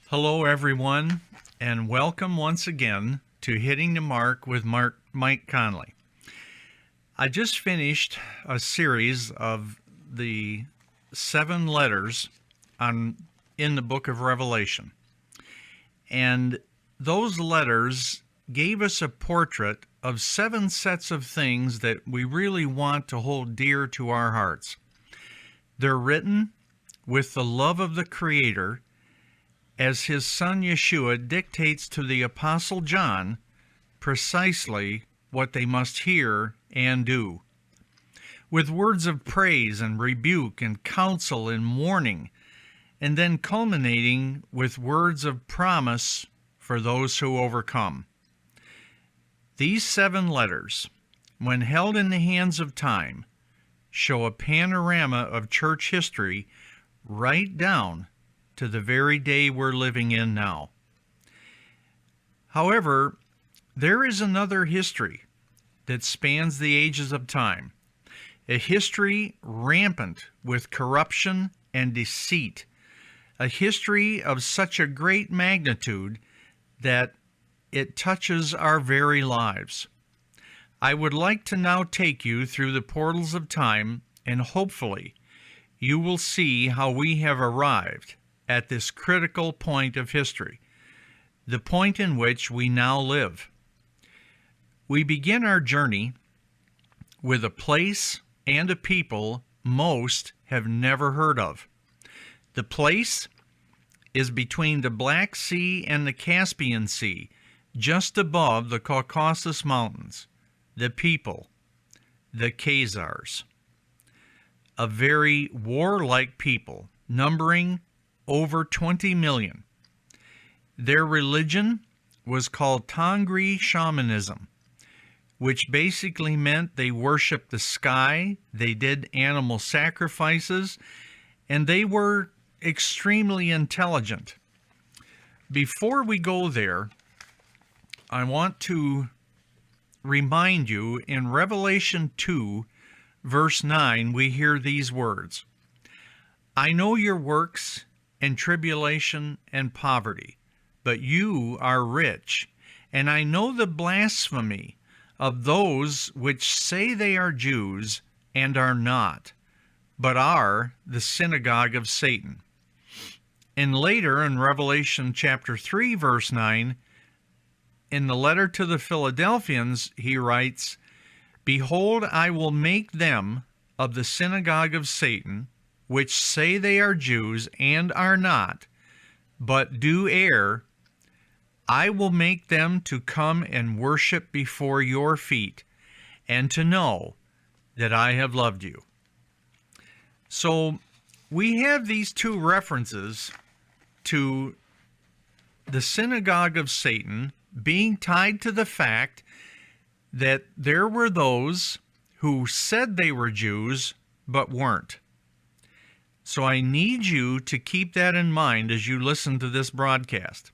Hello, everyone, and welcome once again to Hitting the Mark with Mike Conley. I just finished a series of the 7 letters in the book of Revelation, and those letters gave us a portrait of 7 sets of things that we really want to hold dear to our hearts. They're written with the love of the Creator as his son Yeshua dictates to the Apostle John precisely what they must hear and do. With words of praise and rebuke and counsel and warning, and then culminating with words of promise for those who overcome. These 7 letters, when held in the hands of time, show a panorama of church history right down to the very day we're living in now. However, there is another history that spans the ages of time, a history rampant with corruption and deceit, a history of such a great magnitude that it touches our very lives. I would like to now take you through the portals of time, and hopefully you will see how we have arrived at this critical point of history, the point in which we now live. We begin our journey with a place and a people most have never heard of. The place is between the Black Sea and the Caspian Sea, just above the Caucasus Mountains. The people, the Khazars, a very warlike people, numbering over 20 million. Their religion was called Tongri shamanism, which basically meant they worshiped the sky, they did animal sacrifices, and they were extremely intelligent. Before we go there, I want to remind you in Revelation 2, verse 9, we hear these words, "I know your works and tribulation and poverty, but you are rich, and I know the blasphemy of those which say they are Jews and are not, but are the synagogue of Satan." And later in Revelation chapter 3, verse 9, in the letter to the Philadelphians, he writes, "Behold, I will make them of the synagogue of Satan, which say they are Jews and are not, but do err. I will make them to come and worship before your feet, and to know that I have loved you." So we have these 2 references to the synagogue of Satan being tied to the fact that there were those who said they were Jews but weren't. So I need you to keep that in mind as you listen to this broadcast.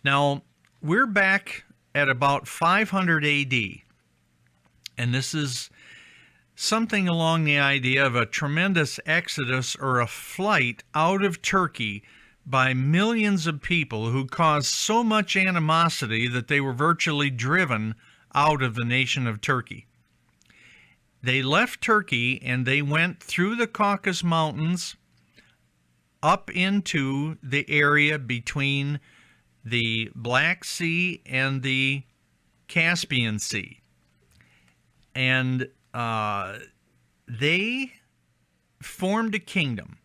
Now, we're back at about 500 AD, and this is something along the idea of a tremendous exodus or a flight out of Turkey by millions of people who caused so much animosity that they were virtually driven out of the nation of Turkey. They left Turkey and they went through the Caucasus Mountains up into the area between the Black Sea and the Caspian Sea. And they formed a kingdom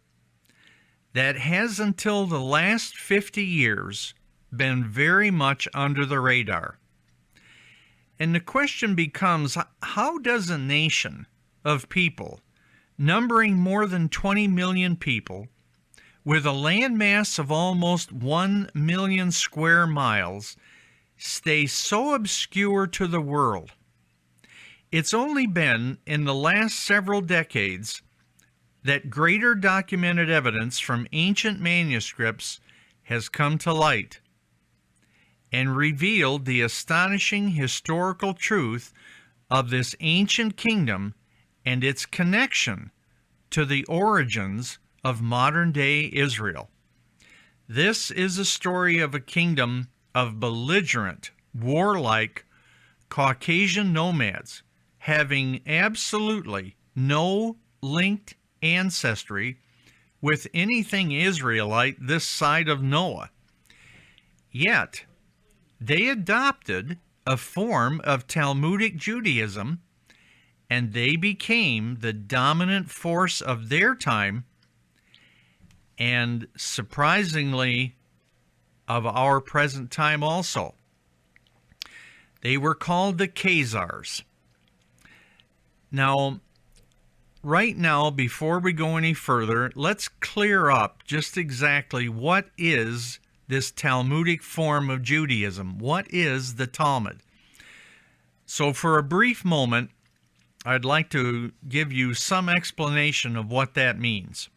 that has until the last 50 years been very much under the radar. And the question becomes, how does a nation of people numbering more than 20 million people with a landmass of almost 1 million square miles stay so obscure to the world? It's only been in the last several decades that greater documented evidence from ancient manuscripts has come to light. and revealed the astonishing historical truth of this ancient kingdom and its connection to the origins of modern-day Israel. This is a story of a kingdom of belligerent, warlike Caucasian nomads having absolutely no linked ancestry with anything Israelite this side of Noah. Yet, they adopted a form of Talmudic Judaism, and they became the dominant force of their time, and surprisingly, of our present time also. They were called the Khazars. Now, right now, before we go any further, let's clear up just exactly what is this Talmudic form of Judaism. What is the Talmud? So for a brief moment, I'd like to give you some explanation of what that means.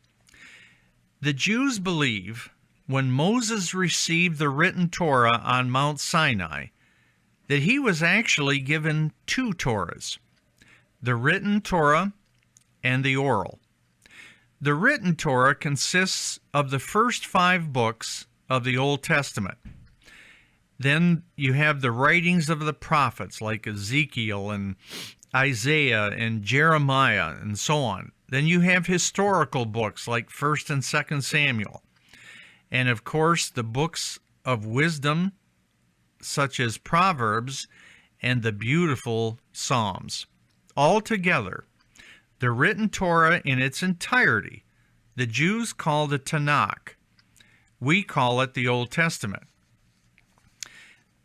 The Jews believe when Moses received the written Torah on Mount Sinai, that he was actually given two Torahs, the written Torah and the oral. The written Torah consists of the first 5 books of the Old Testament. Then you have the writings of the prophets like Ezekiel and Isaiah and Jeremiah and so on. Then you have historical books like 1st and 2nd Samuel. And of course, the books of wisdom such as Proverbs and the beautiful Psalms. Altogether, the written Torah in its entirety, the Jews call the Tanakh. We call it the Old Testament.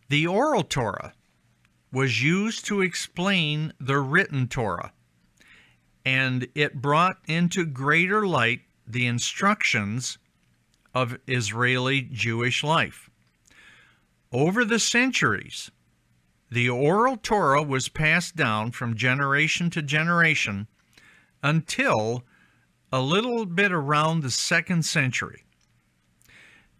The oral Torah was used to explain the written Torah, and it brought into greater light the instructions of Israeli Jewish life. Over the centuries, the oral Torah was passed down from generation to generation until a little bit around the 2nd century.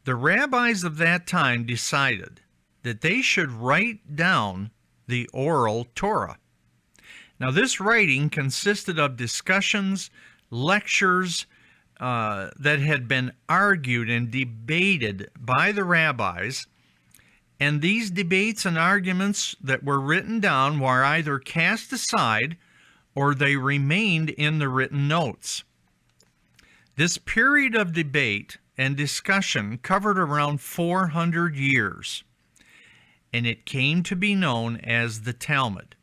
The rabbis of that time decided that they should write down the oral Torah. Now, this writing consisted of discussions, lectures that had been argued and debated by the rabbis, and these debates and arguments that were written down were either cast aside or they remained in the written notes. This period of debate and discussion covered around 400 years, and it came to be known as the Talmud.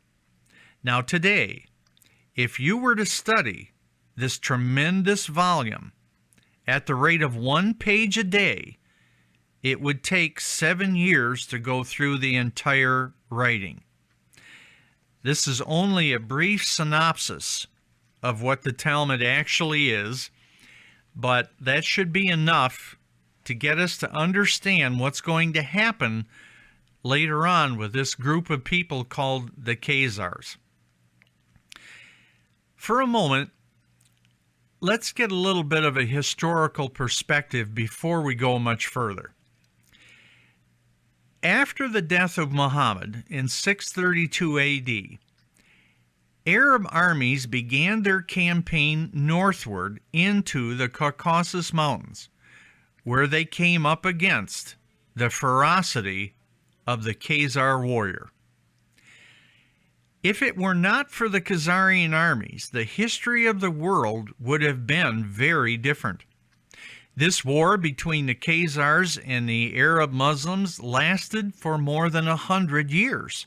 Now today, if you were to study this tremendous volume at the rate of 1 page a day, it would take 7 years to go through the entire writing. This is only a brief synopsis of what the Talmud actually is, but that should be enough to get us to understand what's going to happen later on with this group of people called the Khazars. For a moment, let's get a little bit of a historical perspective before we go much further. After the death of Muhammad in 632 AD, Arab armies began their campaign northward into the Caucasus Mountains, where they came up against the ferocity of the Khazar warrior. If it were not for the Khazarian armies, the history of the world would have been very different. This war between the Khazars and the Arab Muslims lasted for more than 100 years.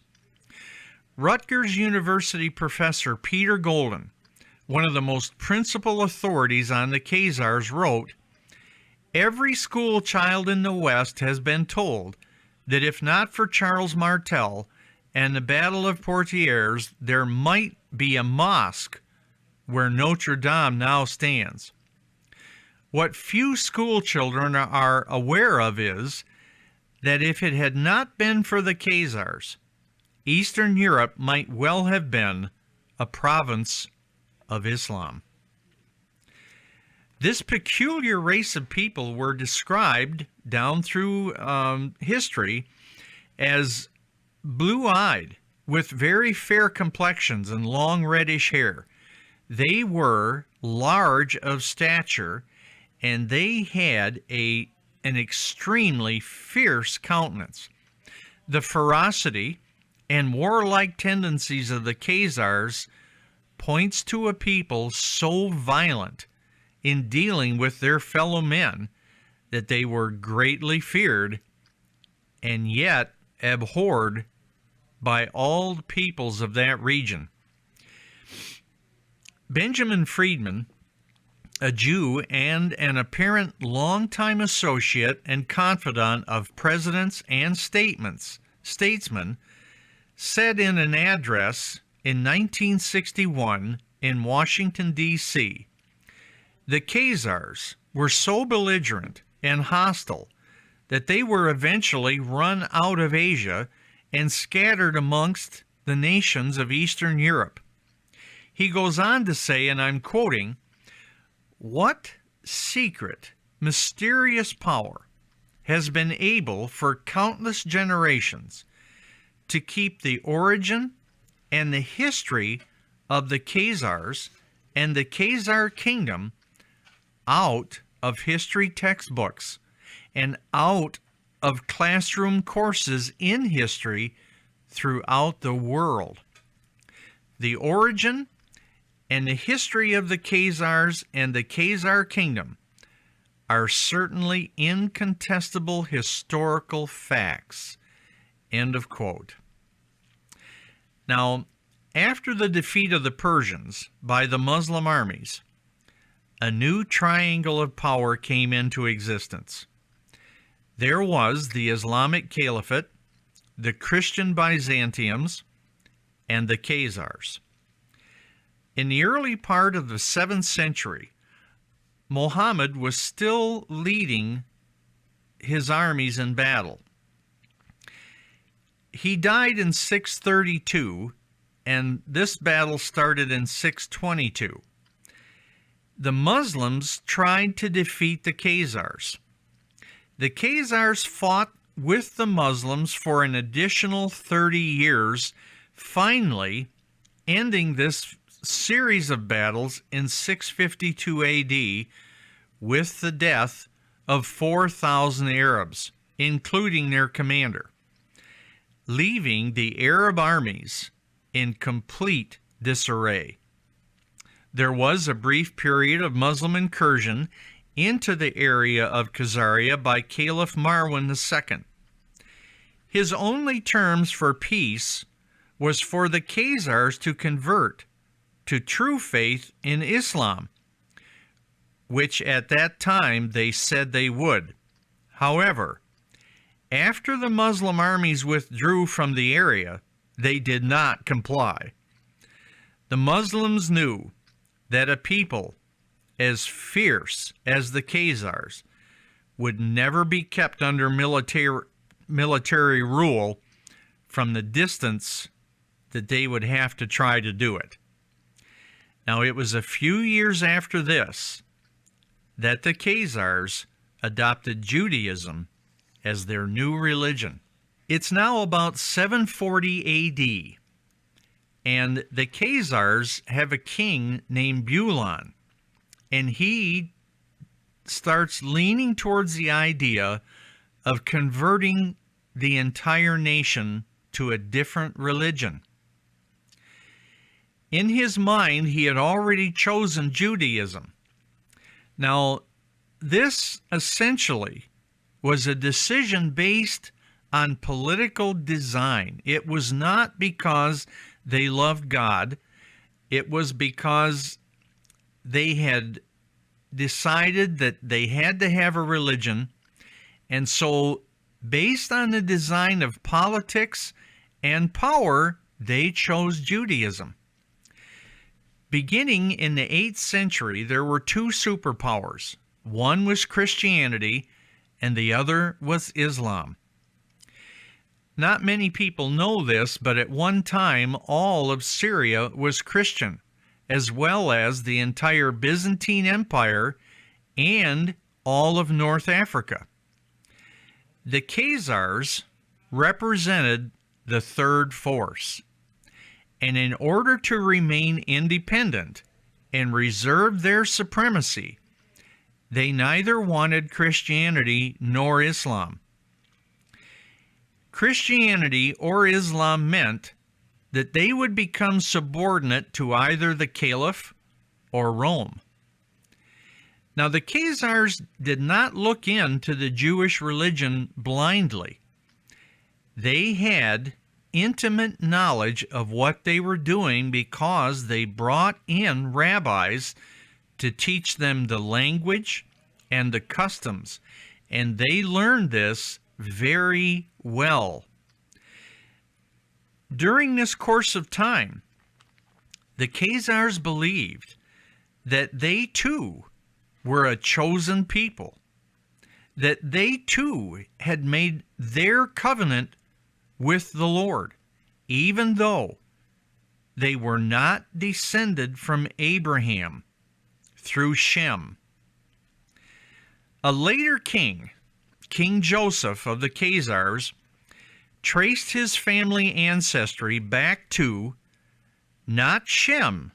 Rutgers University professor Peter Golden, one of the most principal authorities on the Khazars, wrote, "Every school child in the West has been told that if not for Charles Martel and the Battle of Poitiers, there might be a mosque where Notre Dame now stands. What few school children are aware of is that if it had not been for the Khazars, Eastern Europe might well have been a province of Islam." This peculiar race of people were described down through history as blue-eyed, with very fair complexions and long reddish hair. They were large of stature, and they had an extremely fierce countenance. The ferocity and warlike tendencies of the Khazars points to a people so violent in dealing with their fellow men that they were greatly feared and yet abhorred by all the peoples of that region. Benjamin Friedman, a Jew and an apparent longtime associate and confidant of presidents and statesmen, said in an address in 1961 in Washington, D.C., the Khazars were so belligerent and hostile that they were eventually run out of Asia and scattered amongst the nations of Eastern Europe. He goes on to say, and I'm quoting, "What secret, mysterious power has been able for countless generations to keep the origin and the history of the Khazars and the Khazar kingdom out of history textbooks and out of classroom courses in history throughout the world? The origin and the history of the Khazars and the Khazar kingdom are certainly incontestable historical facts." End of quote. Now, after the defeat of the Persians by the Muslim armies, a new triangle of power came into existence. There was the Islamic Caliphate, the Christian Byzantiums, and the Khazars. In the early part of the 7th century, Muhammad was still leading his armies in battle. He died in 632, and this battle started in 622. The Muslims tried to defeat the Khazars. The Khazars fought with the Muslims for an additional 30 years, finally ending this series of battles in 652 AD with the death of 4,000 Arabs, including their commander, leaving the Arab armies in complete disarray. There was a brief period of Muslim incursion into the area of Khazaria by Caliph Marwan II. His only terms for peace was for the Khazars to convert to true faith in Islam, which at that time they said they would. However, after the Muslim armies withdrew from the area, they did not comply. The Muslims knew that a people as fierce as the Khazars would never be kept under military rule from the distance that they would have to try to do it. Now, it was a few years after this that the Khazars adopted Judaism as their new religion. It's now about 740 AD, and the Khazars have a king named Bulan, and he starts leaning towards the idea of converting the entire nation to a different religion. In his mind, he had already chosen Judaism. Now, this essentially was a decision based on political design. It was not because they loved God. It was because they had decided that they had to have a religion. And so, based on the design of politics and power, they chose Judaism. Beginning in the 8th century, there were two superpowers. One was Christianity, and the other was Islam. Not many people know this, but at one time, all of Syria was Christian, as well as the entire Byzantine Empire and all of North Africa. The Khazars represented the third force. And in order to remain independent and reserve their supremacy, they neither wanted Christianity nor Islam. Christianity or Islam meant that they would become subordinate to either the Caliph or Rome. Now, the Khazars did not look into the Jewish religion blindly. They had intimate knowledge of what they were doing because they brought in rabbis to teach them the language and the customs, and they learned this very well. During this course of time, the Khazars believed that they too were a chosen people, that they too had made their covenant with the Lord, even though they were not descended from Abraham through Shem. A later king, King Joseph of the Khazars, traced his family ancestry back to not Shem,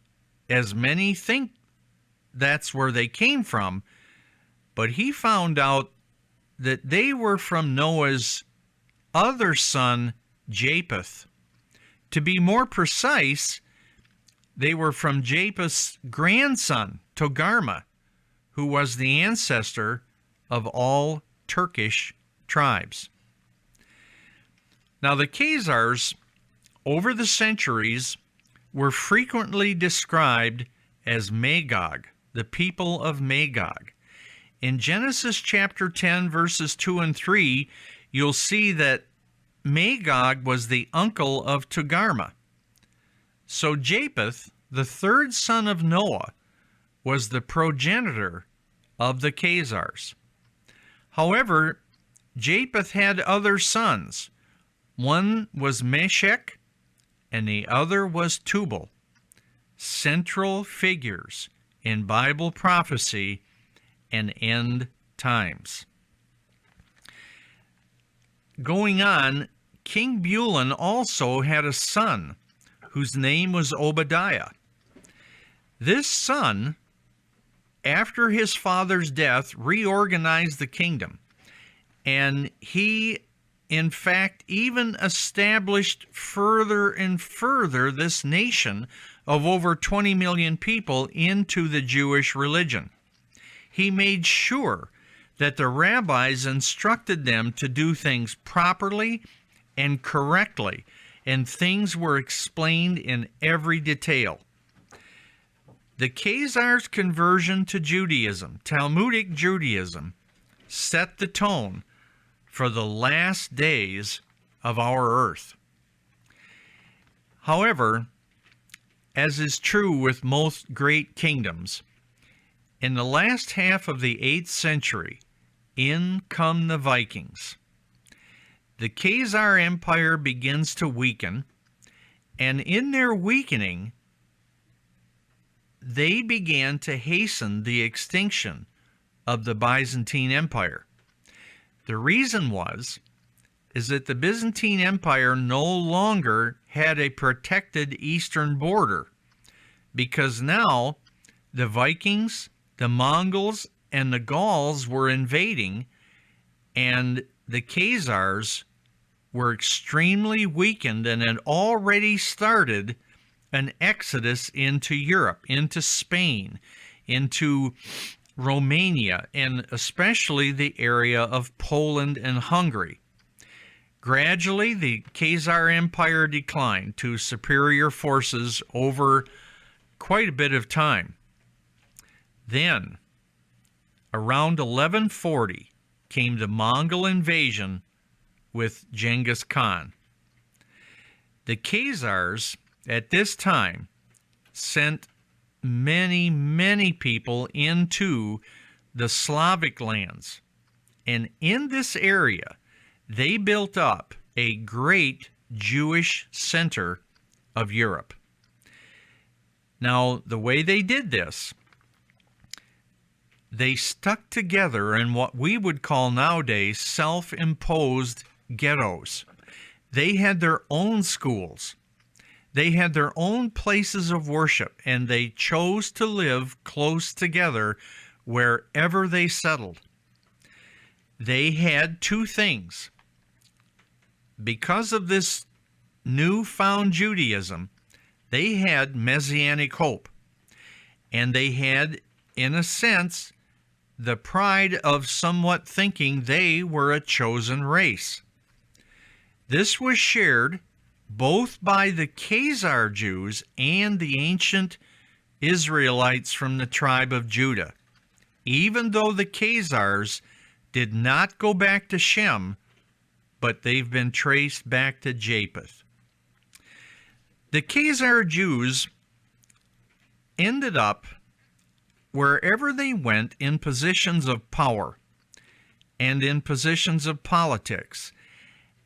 as many think that's where they came from, but he found out that they were from Noah's other son, Japheth. To be more precise, they were from Japheth's grandson, Togarmah, who was the ancestor of all Turkish tribes. Now, the Khazars, over the centuries, were frequently described as Magog, the people of Magog. In Genesis chapter 10, verses 2 and 3, you'll see that Magog was the uncle of Togarmah. So Japheth, the third son of Noah, was the progenitor of the Khazars. However, Japheth had other sons. One was Meshech, and the other was Tubal, central figures in Bible prophecy and end times. Going on, King Bulan also had a son whose name was Obadiah. This son, after his father's death, reorganized the kingdom, and he, in fact, even established further and further this nation of over 20 million people into the Jewish religion. He made sure that the rabbis instructed them to do things properly and correctly, and things were explained in every detail. The Khazars' conversion to Judaism, Talmudic Judaism, set the tone for the last days of our earth. However, as is true with most great kingdoms, in the last half of the 8th century, in come the Vikings. The Khazar Empire begins to weaken, and in their weakening, they began to hasten the extinction of the Byzantine Empire. The reason is that the Byzantine Empire no longer had a protected eastern border, because now the Vikings, the Mongols, and the Gauls were invading, and the Khazars were extremely weakened and had already started an exodus into Europe, into Spain, into Romania, and especially the area of Poland and Hungary. Gradually, the Khazar Empire declined to superior forces over quite a bit of time. Then, around 1140, came the Mongol invasion with Genghis Khan. The Khazars, at this time, sent many, many people into the Slavic lands. And in this area, they built up a great Jewish center of Europe. Now, the way they did this, they stuck together in what we would call nowadays self-imposed ghettos. They had their own schools. They had their own places of worship, and they chose to live close together wherever they settled. They had two things. Because of this newfound Judaism, they had messianic hope. And they had, in a sense, the pride of somewhat thinking they were a chosen race. This was shared both by the Khazar Jews and the ancient Israelites from the tribe of Judah. Even though the Khazars did not go back to Shem, but they've been traced back to Japheth. The Khazar Jews ended up wherever they went in positions of power and in positions of politics,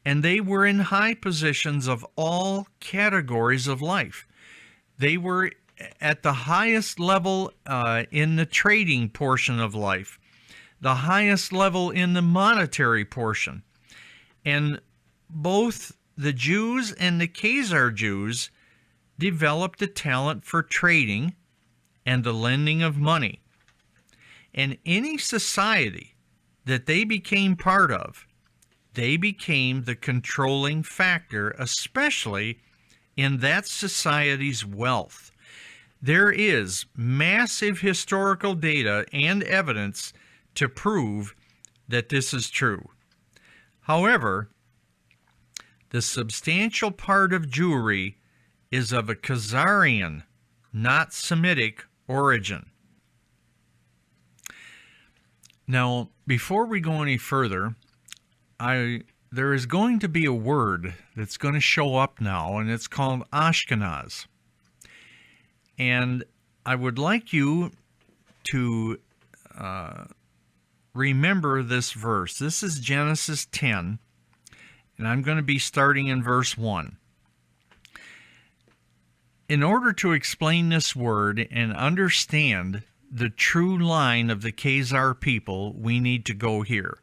and they were in high positions of all categories of life. They were at the highest level in the trading portion of life, the highest level in the monetary portion. And both the Jews and the Khazar Jews developed a talent for trading and the lending of money. And any society that they became part of, they became the controlling factor, especially in that society's wealth. There is massive historical data and evidence to prove that this is true. However, the substantial part of Jewry is of a Khazarian, not Semitic, origin. Now, before we go any further, there is going to be a word that's going to show up now, and it's called Ashkenaz. And I would like you to remember this verse. This is Genesis 10, and I'm going to be starting in verse 1. In order to explain this word and understand the true line of the Khazar people, we need to go here.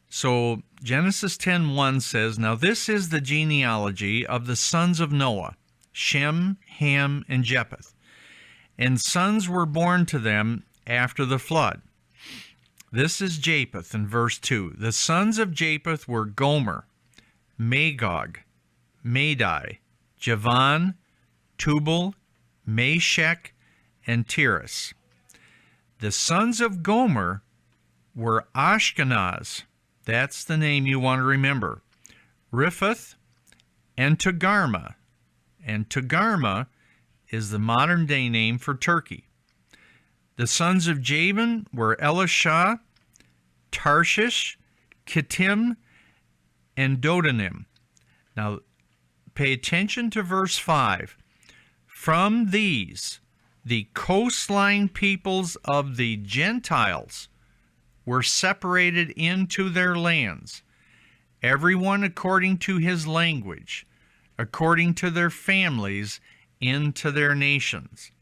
So Genesis 10:1 says, "Now this is the genealogy of the sons of Noah, Shem, Ham, and Japheth. And sons were born to them after the flood." This is Japheth in verse 2. "The sons of Japheth were Gomer, Magog, Madai, Javan, Tubal, Meshech, and Tiras. The sons of Gomer were Ashkenaz." That's the name you want to remember. "Riphath and Togarmah." And Togarmah is the modern-day name for Turkey. "The sons of Javan were Elishah, Tarshish, Kittim, and Dodanim." Now, pay attention to verse 5. "From these, the coastline peoples of the Gentiles were separated into their lands, everyone according to his language, according to their families, into their nations.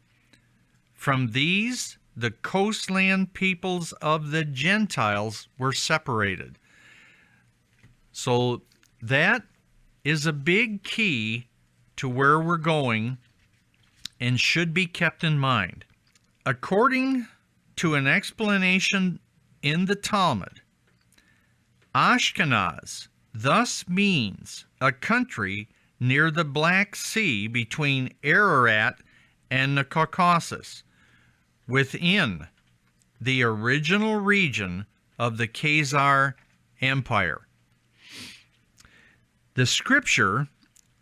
From these, the coastland peoples of the Gentiles were separated." So that is a big key to where we're going and should be kept in mind. According to an explanation in the Talmud, Ashkenaz thus means a country near the Black Sea between Ararat and the Caucasus, within the original region of the Khazar Empire. The scripture,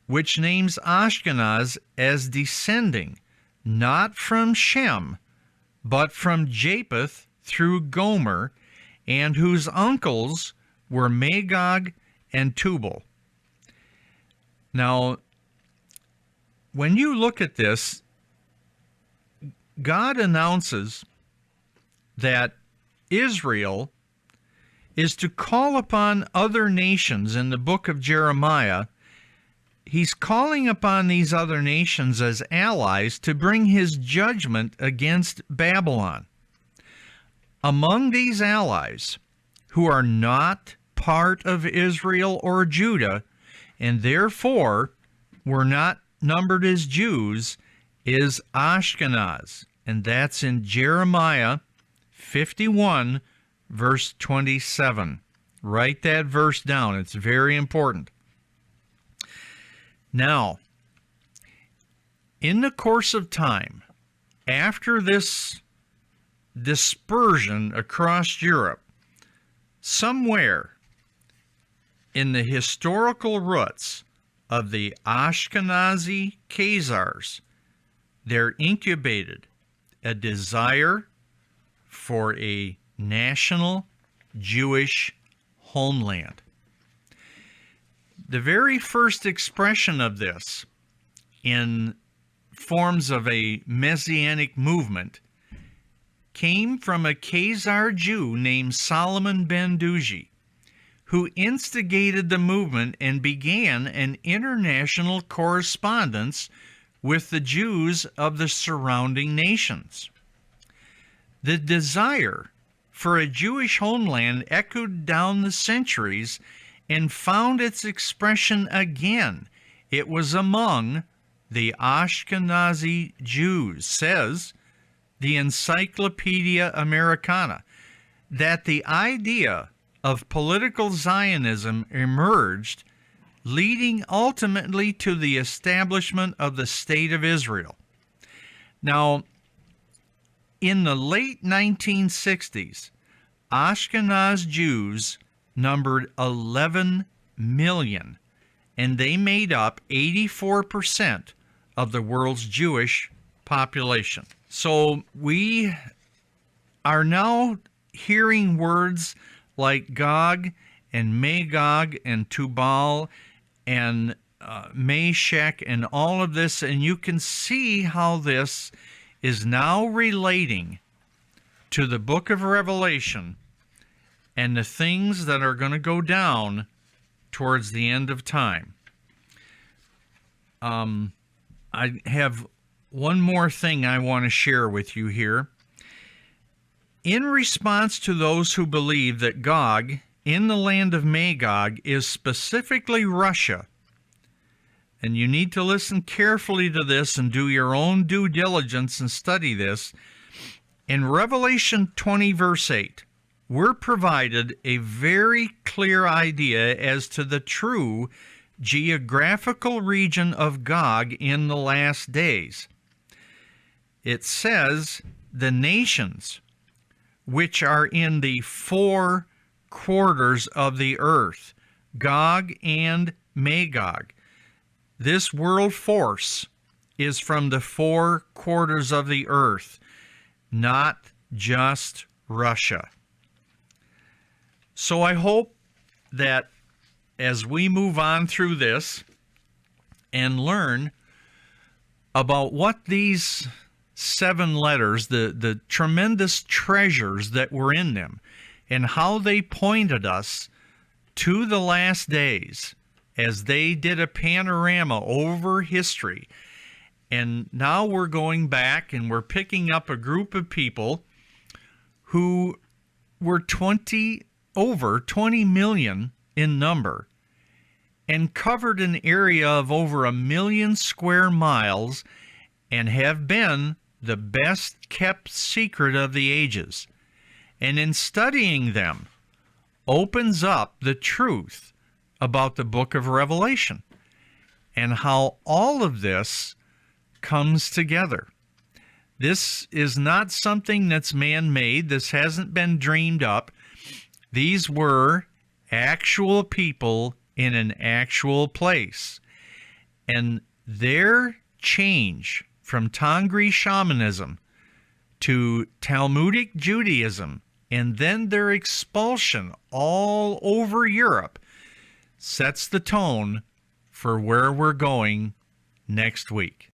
which names Ashkenaz as descending not from Shem, but from Japheth through Gomer, and whose uncles were Magog and Tubal. Now, when you look at this, God announces that Israel is to call upon other nations in the book of Jeremiah. He's calling upon these other nations as allies to bring his judgment against Babylon. Among these allies, who are not part of Israel or Judah, and therefore were not numbered as Jews, is Ashkenaz. And that's in Jeremiah 51, verse 27. Write that verse down. It's very important. Now, in the course of time, after this dispersion across Europe, somewhere in the historical roots of the Ashkenazi Khazars, there incubated a desire for a national Jewish homeland. The very first expression of this in forms of a messianic movement came from a Khazar Jew named Solomon ben Duji, who instigated the movement and began an international correspondence with the Jews of the surrounding nations. The desire for a Jewish homeland echoed down the centuries and found its expression again. It was among the Ashkenazi Jews, says the Encyclopedia Americana, that the idea of political Zionism emerged, leading ultimately to the establishment of the State of Israel. Now, in the late 1960s, Ashkenaz Jews numbered 11 million, and they made up 84% of the world's Jewish population. So we are now hearing words like Gog and Magog and Tubal and Meshach and all of this, and you can see how this is now relating to the book of Revelation and the things that are going to go down towards the end of time. I have one more thing I want to share with you here. In response to those who believe that Gog in the land of Magog is specifically Russia, and you need to listen carefully to this and do your own due diligence and study this, in Revelation 20, verse 8, we're provided a very clear idea as to the true geographical region of Gog in the last days. It says, the nations which are in the four quarters of the earth, Gog and Magog. This world force is from the four quarters of the earth, not just Russia. So I hope that as we move on through this and learn about what these 7 letters, the tremendous treasures that were in them, and how they pointed us to the last days as they did a panorama over history. And now we're going back and we're picking up a group of people who were over 20 million in number and covered an area of over 1 million square miles and have been the best kept secret of the ages. And in studying them opens up the truth about the book of Revelation and how all of this comes together. This is not something that's man-made. This hasn't been dreamed up. These were actual people in an actual place. And their change from Tongri shamanism to Talmudic Judaism, and then their expulsion all over Europe, sets the tone for where we're going next week.